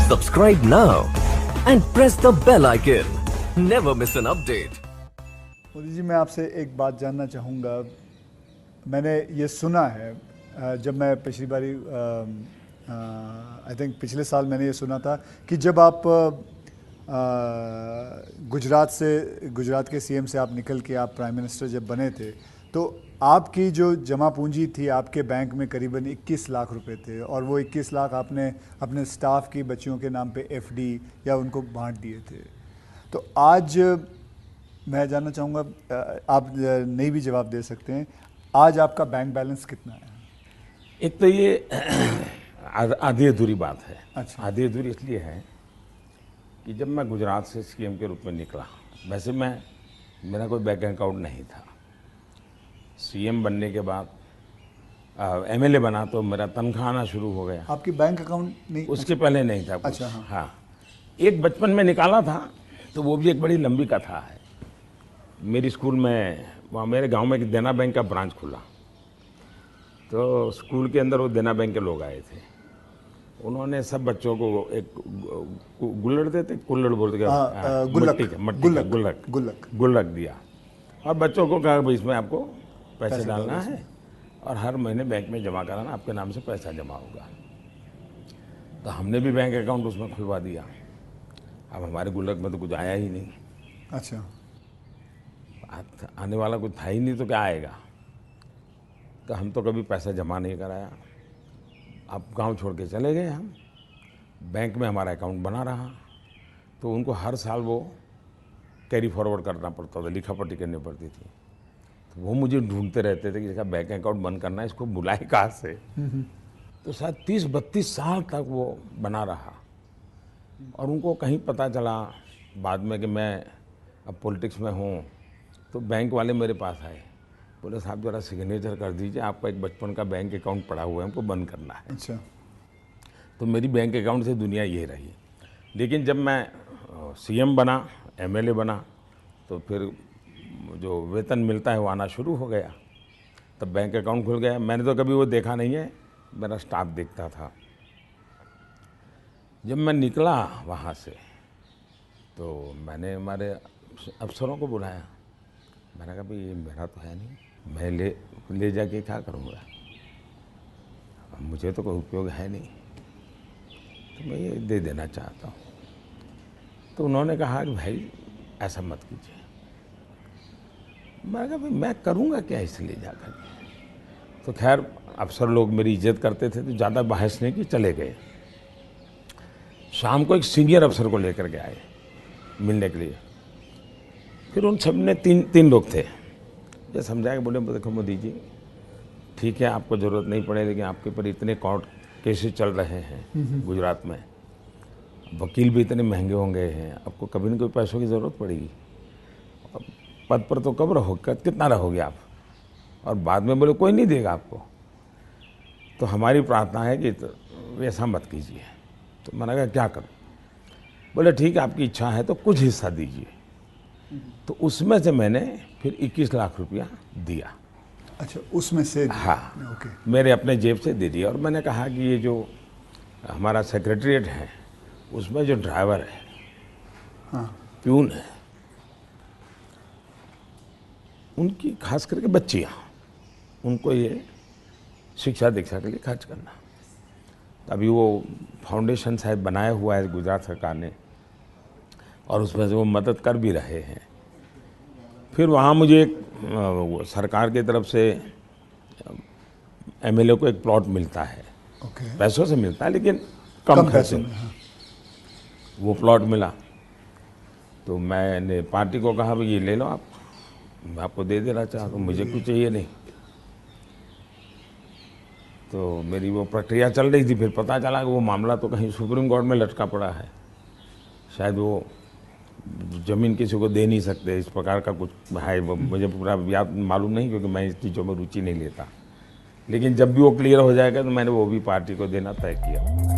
Subscribe now and press the bell icon. Never miss an update. Modi ji, मैं आपसे एक बात जानना चाहूँगा। मैंने ये सुना है, जब मैं पिछली बारी आई थिंक पिछले साल मैंने ये सुना था कि जब आप गुजरात के सीएम से आप निकल के आप प्राइम मिनिस्टर जब बने थे, तो आपकी जो जमा पूंजी थी आपके बैंक में करीबन 21 लाख रुपए थे, और वो 21 लाख आपने अपने स्टाफ की बच्चियों के नाम पे एफडी या उनको बांट दिए थे। तो आज मैं जानना चाहूँगा, आप नहीं भी जवाब दे सकते हैं, आज आपका बैंक बैलेंस कितना है? एक तो ये आधी अधूरी बात है। अच्छा। आधी अधूरी इसलिए है कि जब मैं गुजरात से सीएम के रूप में निकला, वैसे मेरा कोई बैंक अकाउंट नहीं था। सीएम बनने के बाद एमएलए बना तो मेरा तनख्वाह आना शुरू हो गया। आपकी बैंक अकाउंट नहीं? उसके पहले नहीं था कुछ। अच्छा, हाँ, एक बचपन में निकाला था, तो वो भी एक बड़ी लंबी कथा है। मेरी स्कूल में वहाँ मेरे गांव में एक देना बैंक का ब्रांच खुला, तो स्कूल के अंदर वो देना बैंक के लोग आए थे। उन्होंने सब बच्चों को एक गुल्लड़ देते, कुल्लड़ बोलते, गुल्लक दिया, और बच्चों को कहा भाई इसमें आपको पैसे डालना है और हर महीने बैंक में जमा कराना, आपके नाम से पैसा जमा होगा। तो हमने भी बैंक अकाउंट उसमें खुलवा दिया। अब हमारे गुल्लक में तो कुछ आया ही नहीं। अच्छा। आने वाला कुछ था ही नहीं, तो क्या आएगा? तो हम तो कभी पैसा जमा नहीं कराया। अब गांव छोड़ के चले गए हम। बैंक में हमारा अकाउंट बना रहा, तो उनको हर साल वो कैरी फॉरवर्ड करना पड़ता था, लिखापट्टी करनी पड़ती थी। तो वो मुझे ढूंढते रहते थे कि इसका बैंक अकाउंट बंद करना है, इसको बुलाए कहाँ से। तो शायद 30-32 साल तक वो बना रहा, और उनको कहीं पता चला बाद में कि मैं अब पॉलिटिक्स में हूँ, तो बैंक वाले मेरे पास आए, बोले साहब जरा सिग्नेचर कर दीजिए, आपका एक बचपन का बैंक अकाउंट पड़ा हुआ है, हमको बंद करना है। अच्छा। तो मेरी बैंक अकाउंट से दुनिया ये रही। लेकिन जब मैं सीएम बना, एमएलए बना, तो फिर जो वेतन मिलता है वो आना शुरू हो गया, तब बैंक अकाउंट खुल गया। मैंने तो कभी वो देखा नहीं है, मेरा स्टाफ देखता था। जब मैं निकला वहाँ से, तो मैंने हमारे अफसरों को बुलाया। मैंने कहा भाई ये मेरा तो है नहीं, मैं ले जाके क्या करूँगा, मुझे तो कोई उपयोग है नहीं, तो मैं ये दे देना चाहता हूँ। तो उन्होंने कहा कि भाई ऐसा मत कीजिए। मैंने कहा भाई मैं करूँगा क्या इसे ले जाकर के। तो खैर अफसर लोग मेरी इज्जत करते थे, तो ज़्यादा बहस नहीं की, चले गए। शाम को एक सीनियर अफसर को लेकर के आए मिलने के लिए। फिर उन सब ने तीन लोग थे, ये समझाया, बोले देखो मोदी जी, ठीक है आपको ज़रूरत नहीं पड़े, लेकिन आपके ऊपर इतने कोर्ट केसेस चल रहे हैं गुजरात में, वकील भी इतने महंगे होंगे हैं, आपको कभी न कभी पैसों की ज़रूरत पड़ेगी। पद पर तो कब रहोगे, कितना रहोगे आप? और बाद में बोले कोई नहीं देगा आपको। तो हमारी प्रार्थना है कि तो ऐसा मत कीजिए। तो मैंने कहा क्या करूं? बोले ठीक है आपकी इच्छा है तो कुछ हिस्सा दीजिए। तो उसमें से मैंने फिर 21 लाख रुपया दिया। अच्छा, उसमें से? हाँ, ओके। मेरे अपने जेब से दे दिया। और मैंने कहा कि ये जो हमारा सेक्रेटरीट है, उसमें जो ड्राइवर है, हाँ, प्यून है, उनकी खास करके बच्चियाँ, उनको ये शिक्षा दीक्षा के लिए खर्च करना। अभी वो फाउंडेशन शायद बनाया हुआ है गुजरात सरकार ने, और उसमें से वो मदद कर भी रहे हैं। फिर वहाँ मुझे एक सरकार की तरफ से एमएलए को एक प्लॉट मिलता है। ओके। पैसों से मिलता है लेकिन कम खर्चे में। हाँ। वो प्लॉट मिला, तो मैंने पार्टी को कहा भाई ये ले लो आप, मैं आपको दे देना चाहता हूँ, मुझे कुछ चाहिए नहीं। तो मेरी वो प्रक्रिया चल रही थी। फिर पता चला कि वो मामला तो कहीं सुप्रीम कोर्ट में लटका पड़ा है, शायद वो ज़मीन किसी को दे नहीं सकते, इस प्रकार का कुछ है। मुझे पूरा याद मालूम नहीं, क्योंकि मैं इस चीज़ों में रुचि नहीं लेता। लेकिन जब भी वो क्लियर हो जाएगा तो मैंने वो भी पार्टी को देना तय किया।